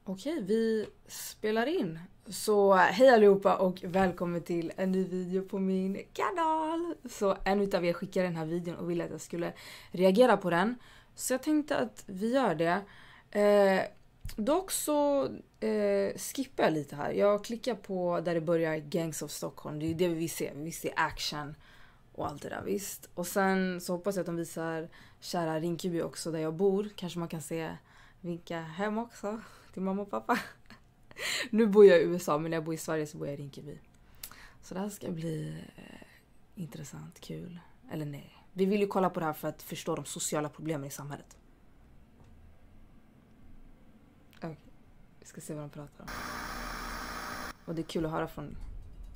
Okej, vi spelar in. Så hej allihopa och välkommen till en ny video på min kanal. Så en utav er skickade den här videon och ville att jag skulle reagera på den. Så jag tänkte att vi gör det. Dock så skippar jag lite här. Jag klickar på där det börjar Gangs of Stockholm. Det är det vi ser. Vi ser action och allt det där, visst. Och sen så hoppas jag att de visar kära Rinkeby också där jag bor. Kanske man kan se vinka hem också till mamma och pappa. Nu bor jag i USA, men när jag bor i Sverige så bor jag i Rinkeby. Så det här ska bli intressant, kul. Eller nej. Vi vill ju kolla på det här för att förstå de sociala problemen i samhället. Okej, vi ska se vad de pratar om. Och det är kul att höra från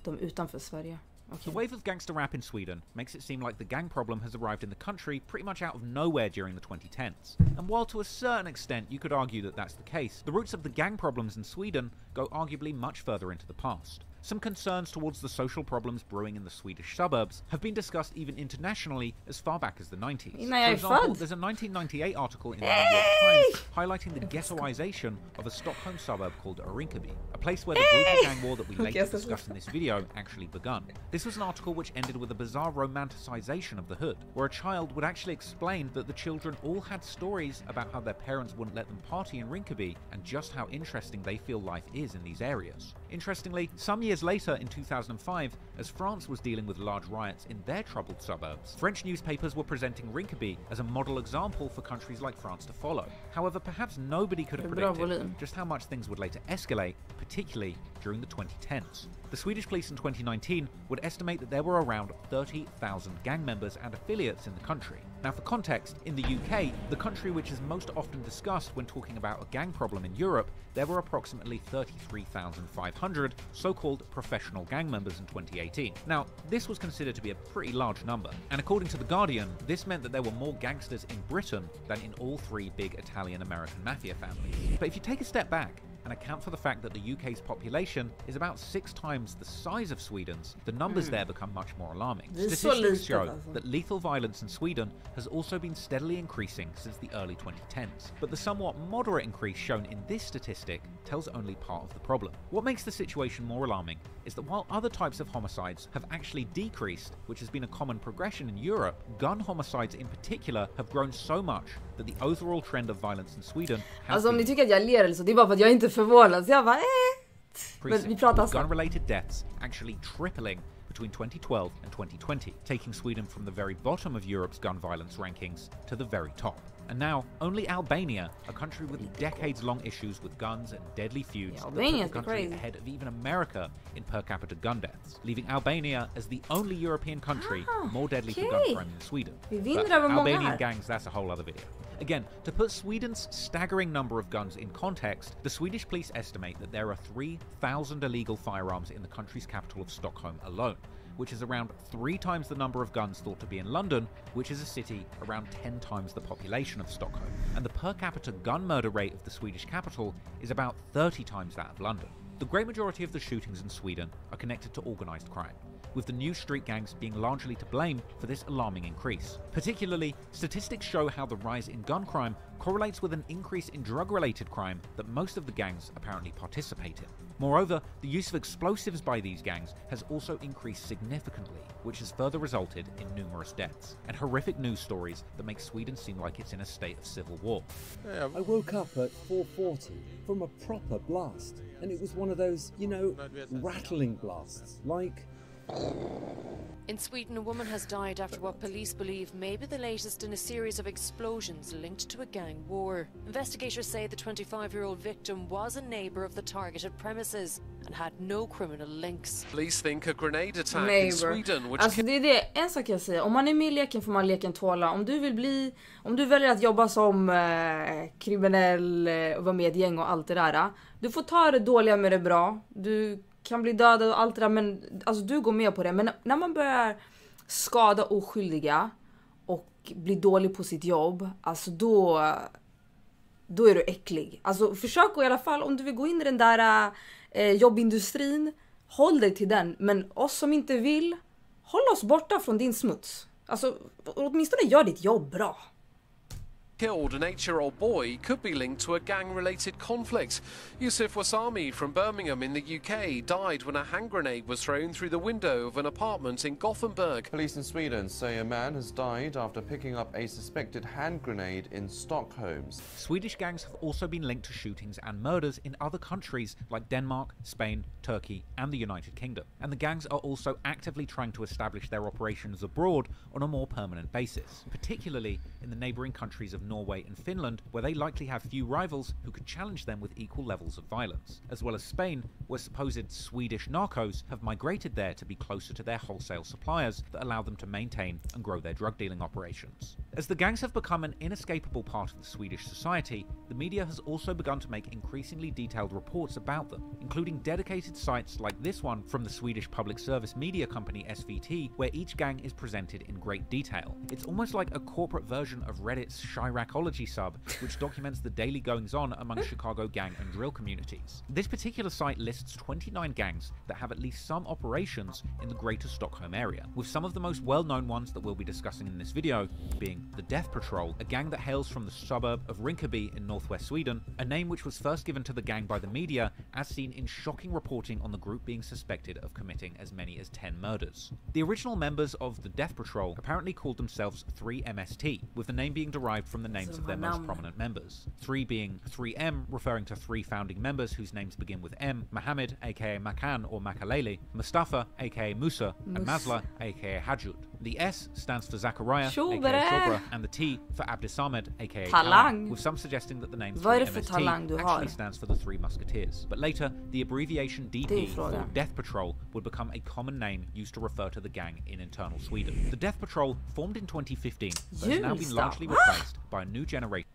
de utanför Sverige. The wave of gangster rap in Sweden makes it seem like the gang problem has arrived in the country pretty much out of nowhere during the 2010s. And while to a certain extent you could argue that that's the case, the roots of the gang problems in Sweden go arguably much further into the past. Some concerns towards the social problems brewing in the Swedish suburbs have been discussed even internationally as far back as the 90s. For example, there's a 1998 article in the New York Times highlighting the ghettoization of a Stockholm suburb called Rinkeby, a place where the brutal gang war that we later discussed in this video actually begun. This was an article which ended with a bizarre romanticization of the hood, where a child would actually explain that the children all had stories about how their parents wouldn't let them party in Rinkeby and just how interesting they feel life is in these areas. Interestingly, some years later, in 2005, as France was dealing with large riots in their troubled suburbs, French newspapers were presenting Rinkeby as a model example for countries like France to follow. However, perhaps nobody could have predicted just how much things would later escalate, particularly during the 2010s. The Swedish police in 2019 would estimate that there were around 30,000 gang members and affiliates in the country. Now, for context, in the UK, the country which is most often discussed when talking about a gang problem in Europe, there were approximately 33,500 so-called professional gang members in 2018. Now, this was considered to be a pretty large number, and according to The Guardian, this meant that there were more gangsters in Britain than in all three big Italian-American mafia families. But if you take a step back and account for the fact that the UK's population is about 6 times the size of Sweden's, the numbers there become much more alarming. Statistics show that lethal violence in Sweden has also been steadily increasing since the early 2010s. But the somewhat moderate increase shown in this statistic tells only part of the problem. What makes the situation more alarming is that while other types of homicides have actually decreased, which has been a common progression in Europe, gun homicides in particular have grown so much that the overall trend of violence in Sweden has alltså om ni tycker att jag ler eller så, det är bara för att jag inte är förvånad. Så jag bara Men vi pratar så. Gun-related deaths actually tripling between 2012 and 2020, taking Sweden from the very bottom of Europe's gun violence rankings to the very top. And now, only Albania, a country with decades-long issues with guns and deadly feuds, that put the country ahead of even America in per capita gun deaths, leaving Albania as the only European country more deadly for gun crime than Sweden. But Albanian gangs, that's a whole other video. Again, to put Sweden's staggering number of guns in context, the Swedish police estimate that there are 3,000 illegal firearms in the country's capital of Stockholm alone, which is around 3 times the number of guns thought to be in London, which is a city around 10 times the population of Stockholm. And the per capita gun murder rate of the Swedish capital is about 30 times that of London. The great majority of the shootings in Sweden are connected to organised crime, with the new street gangs being largely to blame for this alarming increase. Particularly, statistics show how the rise in gun crime correlates with an increase in drug-related crime that most of the gangs apparently participate in. Moreover, the use of explosives by these gangs has also increased significantly, which has further resulted in numerous deaths and horrific news stories that make Sweden seem like it's in a state of civil war. I woke up at 4:40 from a proper blast, and it was one of those, you know, rattling blasts, like... In Sweden, a woman has died after what police believe may be the latest in a series of explosions linked to a gang war. Investigators say the 25-year-old victim was a neighbour of the targeted premises and had no criminal links. Police think a grenade attack in Sweden which... Alltså det är det, en sak jag säger. Om man är med i leken får man leken tåla. Om du väljer att jobba som kriminell och vara med i ett gäng och allt det där. Du får ta det dåliga med det bra. Du kan bli dödad och allt det där, men alltså du går med på det. Men när man börjar skada oskyldiga och bli dålig på sitt jobb, alltså då är du äcklig. Alltså försök i alla fall, om du vill gå in i den där jobbindustrin, håll dig till den. Men oss som inte vill, håll oss borta från din smuts. Alltså åtminstone gör ditt jobb bra. killed an 8-year-old boy could be linked to a gang-related conflict. Yusuf Wasami from Birmingham in the UK died when a hand grenade was thrown through the window of an apartment in Gothenburg. Police in Sweden say a man has died after picking up a suspected hand grenade in Stockholm. Swedish gangs have also been linked to shootings and murders in other countries like Denmark, Spain, Turkey, and the United Kingdom. And the gangs are also actively trying to establish their operations abroad on a more permanent basis, particularly in the neighbouring countries of Norway and Finland, where they likely have few rivals who could challenge them with equal levels of violence, as well as Spain, where supposed Swedish narcos have migrated there to be closer to their wholesale suppliers that allow them to maintain and grow their drug dealing operations. As the gangs have become an inescapable part of the Swedish society, the media has also begun to make increasingly detailed reports about them, including dedicated sites like this one from the Swedish public service media company SVT, where each gang is presented in great detail. It's almost like a corporate version of Reddit's Chiracology sub, which documents the daily goings-on among Chicago gang and drill communities. This particular site lists 29 gangs that have at least some operations in the greater Stockholm area, with some of the most well-known ones that we'll be discussing in this video being the Death Patrol, a gang that hails from the suburb of Rinkeby in northwest Sweden, a name which was first given to the gang by the media, as seen in shocking reporting on the group being suspected of committing as many as 10 murders. The original members of the Death Patrol apparently called themselves 3MST, with the name being derived from the names of their most prominent members. 3 being 3M, referring to 3 founding members whose names begin with M, Mohammed, aka Makan or Makalele, Mustafa, aka Musa, and Masla, aka Hajud. The S stands for Zachariah, aka Shobra, and the T for Abdisamed, aka Talang, with some suggesting that the name 3MST actually stands for the 3 Musketeers. But later, the abbreviation DP, for Death Patrol, would become a common name used to refer to the gang in internal Sweden. The Death Patrol, formed in 2015, but has now been largely replaced by a new generation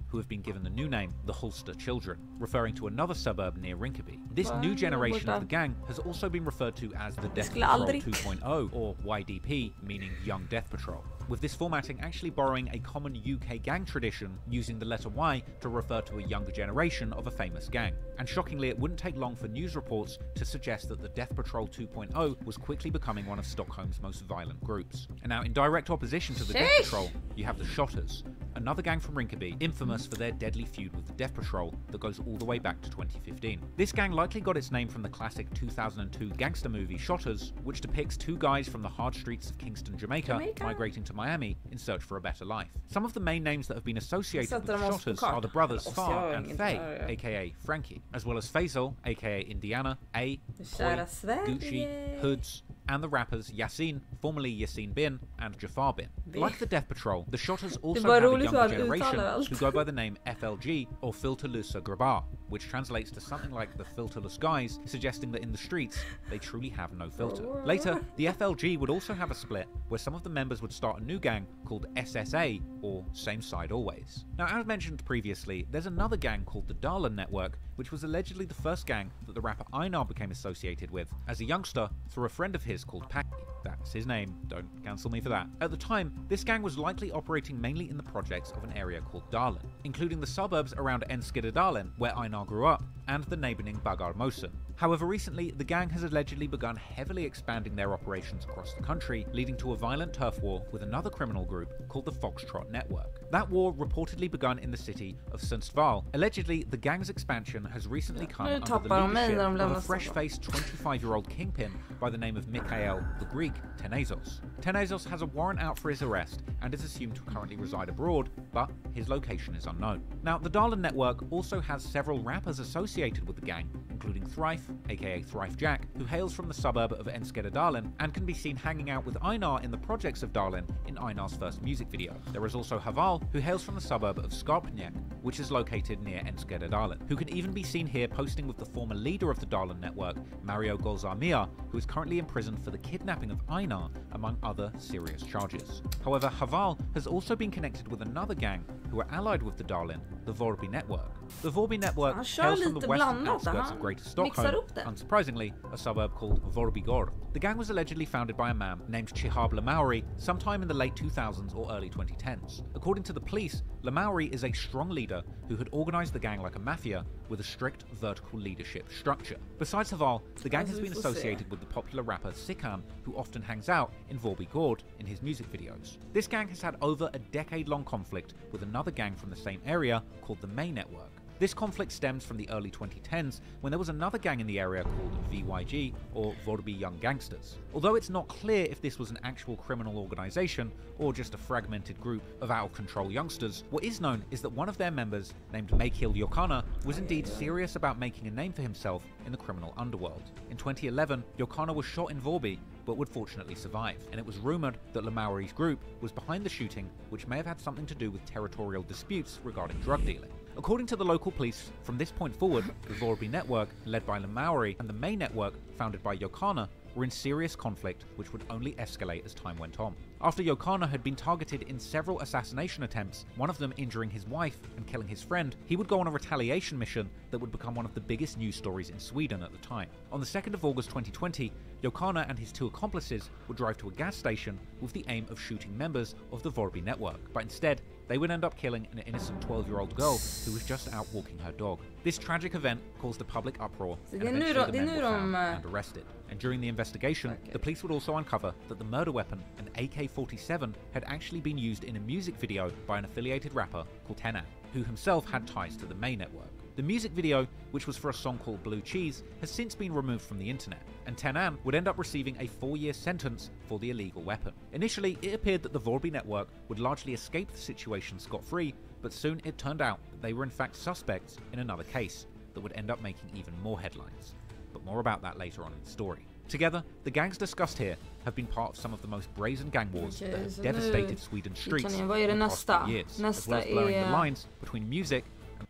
who have been given the new name the Hulster Children, referring to another suburb near Rinkeby. This new generation of the gang has also been referred to as the Death Patrol 2.0, or YDP, meaning Young Death Patrol, with this formatting actually borrowing a common UK gang tradition using the letter Y to refer to a younger generation of a famous gang. And shockingly, it wouldn't take long for news reports to suggest that the Death Patrol 2.0 was quickly becoming one of Stockholm's most violent groups. And now, in direct opposition to the Death Patrol, you have the Shottaz, another gang from Rinkeby, infamous for their deadly feud with the Death Patrol that goes all the way back to 2015. This gang likely got its name from the classic 2002 gangster movie Shottaz, which depicts 2 guys from the hard streets of Kingston, Jamaica, migrating to Miami in search for a better life. Some of the main names that have been associated with the Shottaz are the brothers Far and Faye, aka Frankie, as well as Faisal, aka Indiana, A, Koi, Gucci, Hoods, and the rappers Yasin, formerly Yasin Bin, and Jafar Bin. Like the Death Patrol, the Shottaz also have a younger generation who go by the name FLG, or Filterlösa Grabbar, which translates to something like the filterless guys, suggesting that in the streets, they truly have no filter. Later, the FLG would also have a split, where some of the members would start a new gang called SSA, or Same Side Always. Now, as mentioned previously, there's another gang called the Darlin Network, which was allegedly the first gang that the rapper Einar became associated with as a youngster through a friend of his called Tack. That's his name, don't cancel me for that. At the time, this gang was likely operating mainly in the projects of an area called Darlin, including the suburbs around Enskede where Einar grew up, and the neighbouring Bagarmosen. However, recently, the gang has allegedly begun heavily expanding their operations across the country, leading to a violent turf war with another criminal group called the Foxtrot Network. That war reportedly begun in the city of Sundsvall. Allegedly, the gang's expansion has recently come under the leadership of a fresh-faced 25-year-old kingpin by the name of Mikhail the Greek Tenezos. Tenezos has a warrant out for his arrest and is assumed to currently reside abroad, but his location is unknown. Now, the Darlin Network also has several rappers associated with the gang, including Thrife, aka Thrife Jack, who hails from the suburb of Enskede and can be seen hanging out with Einar in the projects of Darlin in Einar's first music video. There is also Haval, who hails from the suburb of Skarpnäck, which is located near Enskede, who can even be seen here posting with the former leader of the Darlin Network, Mario Golzarmia, who is currently imprisoned for the kidnapping of Einar, among other serious charges. However, Haval has also been connected with another gang who are allied with the Darlin, the Vårby network. The Vårby network hails from the western outskirts of Greater Stockholm, unsurprisingly, a suburb called Vårbygård. The gang was allegedly founded by a man named Chihab Lamauri sometime in the late 2000s or early 2010s. According to the police, Lamauri is a strong leader who had organized the gang like a mafia with a strict vertical leadership structure. Besides Haval, the gang has been associated with the popular rapper Sikan, who often hangs out in Vårbygård in his music videos. This gang has had over a decade-long conflict with another gang from the same area called the May Network. This conflict stems from the early 2010s when there was another gang in the area called VYG, or Vårby Young Gangsters. Although it's not clear if this was an actual criminal organisation or just a fragmented group of out-of-control youngsters, what is known is that one of their members, named Mikael Jokana, was indeed serious about making a name for himself in the criminal underworld. In 2011, Jokana was shot in Vårby, but would fortunately survive, and it was rumoured that Lamauri's group was behind the shooting, which may have had something to do with territorial disputes regarding drug dealing. According to the local police, from this point forward, the Vårby network, led by Lamauri, and the May network, founded by Jokana, were in serious conflict which would only escalate as time went on. After Jokana had been targeted in several assassination attempts, one of them injuring his wife and killing his friend, he would go on a retaliation mission that would become one of the biggest news stories in Sweden at the time. On the 2nd of August 2020, Jokana and his two accomplices would drive to a gas station with the aim of shooting members of the Vårby network, but instead, they would end up killing an innocent 12-year-old girl who was just out walking her dog. This tragic event caused a public uproar, and eventually the men were found and arrested. And during the investigation, the police would also uncover that the murder weapon, an AK-47, had actually been used in a music video by an affiliated rapper called Tack, who himself had ties to the May network. The music video, which was for a song called Blue Cheese, has since been removed from the internet, and Tack would end up receiving a 4-year sentence for the illegal weapon. Initially, it appeared that the Vårby network would largely escape the situation scot-free, but soon it turned out that they were in fact suspects in another case that would end up making even more headlines. But more about that later on in the story. Together, the gangs discussed here have been part of some of the most brazen gang wars that have devastated Sweden's streets in the past few years, as well as blurring the lines between music.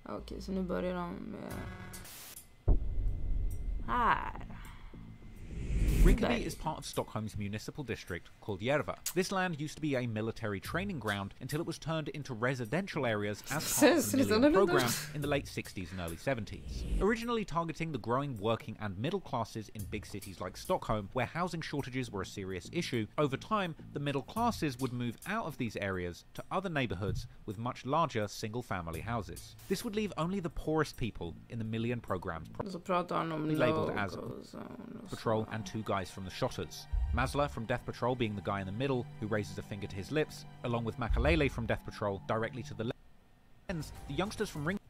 Okej, så nu börjar de med... Här. Rinkeby is part of Stockholm's municipal district called Järva. This land used to be a military training ground until it was turned into residential areas as part of the Millennium program in the late 60s and early 70s. Originally targeting the growing working and middle classes in big cities like Stockholm, where housing shortages were a serious issue, over time the middle classes would move out of these areas to other neighborhoods with much larger single-family houses. This would leave only the poorest people in the Million program's labeled as Patrol and two guys from the Shottaz. Masla from Death Patrol being the guy in the middle who raises a finger to his lips, along with Makalele from Death Patrol directly to the left. The youngsters from Ring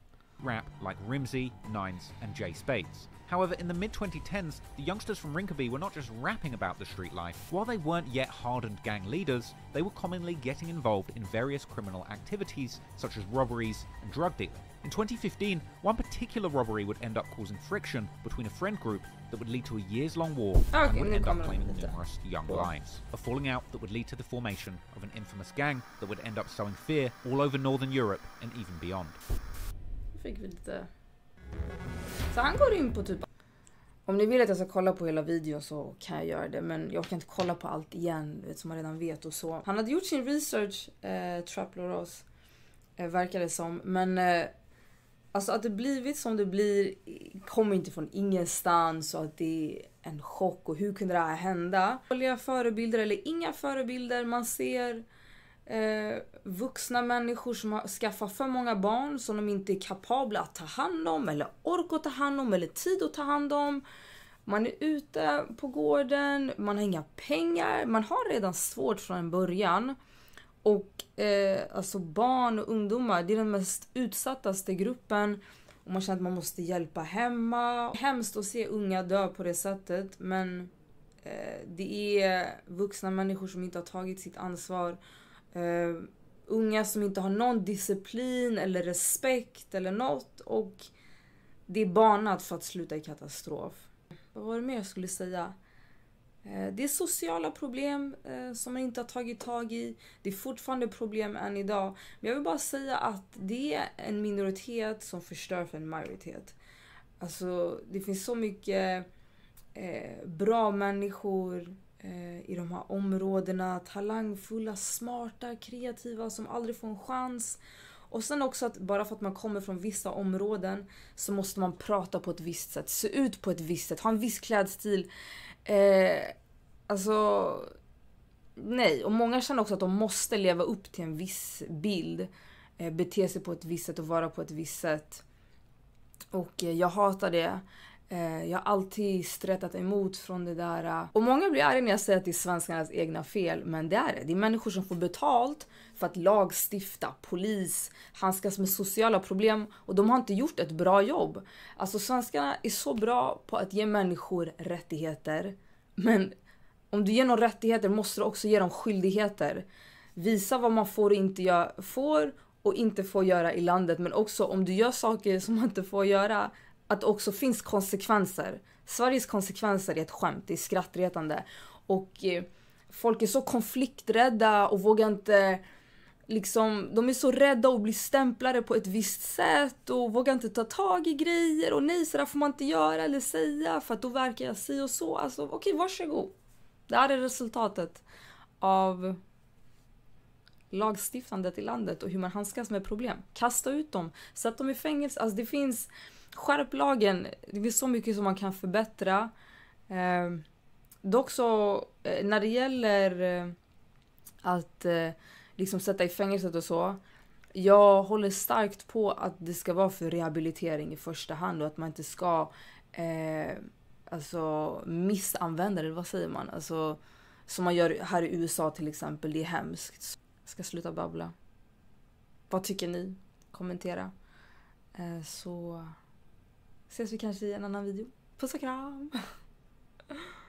rap like Rimsey, Nines, and Jay Spades. However, in the mid-2010s, the youngsters from Rinkeby were not just rapping about the street life. While they weren't yet hardened gang leaders, they were commonly getting involved in various criminal activities such as robberies and drug dealing. In 2015, one particular robbery would end up causing friction between a friend group that would lead to a years-long war and would end up claiming numerous young lives. A falling out that would lead to the formation of an infamous gang that would end up sowing fear all over Northern Europe and even beyond. Fick vi lite... Så han går in på typ... Om ni vill att jag ska kolla på hela videon så kan jag göra det. Men jag kan inte kolla på allt igen, som man redan vet och så. Han hade gjort sin research, Traploros, verkar det som. Men alltså att det blivit som det blir kommer inte från ingenstans. Och att det är en chock. Och hur kunde det här hända? Dåliga förebilder eller inga förebilder. Man ser... vuxna människor som har skaffat för många barn som de inte är kapabla att ta hand om eller orkar ta hand om eller tid att ta hand om. Man är ute på gården, man har inga pengar, man har redan svårt från en början. Och alltså barn och ungdomar, det är den mest utsattaste gruppen. Och man känner att man måste hjälpa hemma. Hemskt att se unga dö på det sättet, men det är vuxna människor som inte har tagit sitt ansvar. Unga som inte har någon disciplin eller respekt eller något, och det är banat för att sluta i katastrof. Vad var det mer jag skulle säga? Det är sociala problem som man inte har tagit tag i. Det är fortfarande problem än idag. Men jag vill bara säga att det är en minoritet som förstör för en majoritet. Alltså det finns så mycket bra människor i de här områdena, talangfulla, smarta, kreativa som aldrig får en chans. Och sen också att bara för att man kommer från vissa områden så måste man prata på ett visst sätt, se ut på ett visst sätt, ha en viss klädstil. Alltså, nej. Och många känner också att de måste leva upp till en viss bild, bete sig på ett visst sätt och vara på ett visst sätt. Och jag hatar det. Jag har alltid stretat emot från det där. Och många blir arga när jag säger att det är svenskarnas egna fel. Men det är det. Det är människor som får betalt för att lagstifta, polis, handskas med sociala problem. Och de har inte gjort ett bra jobb. Alltså svenskarna är så bra på att ge människor rättigheter. Men om du ger någon rättigheter måste du också ge dem skyldigheter. Visa vad man får och inte får och inte får göra i landet. Men också om du gör saker som man inte får göra, att det också finns konsekvenser. Sveriges konsekvenser är ett skämt, det är skrattretande. Och folk är så konflikträdda och vågar inte, liksom, de är så rädda att bli stämplade på ett visst sätt och vågar inte ta tag i grejer. Och nej, så där får man inte göra eller säga för att då verkar jag si och så. Alltså okej, varsågod. Det här är resultatet av lagstiftandet i landet och hur man handskas med problem. Kasta ut dem, sätt dem i fängelse. Alltså det finns, skärp lagen. Det finns så mycket som man kan förbättra. Dock så, när det gäller att liksom sätta i fängelset och så, jag håller starkt på att det ska vara för rehabilitering i första hand och att man inte ska alltså missanvända det, vad säger man? Alltså, som man gör här i USA till exempel, det är hemskt. Jag ska sluta babbla. Vad tycker ni? Kommentera. Så ses vi kanske i en annan video. Puss och kram!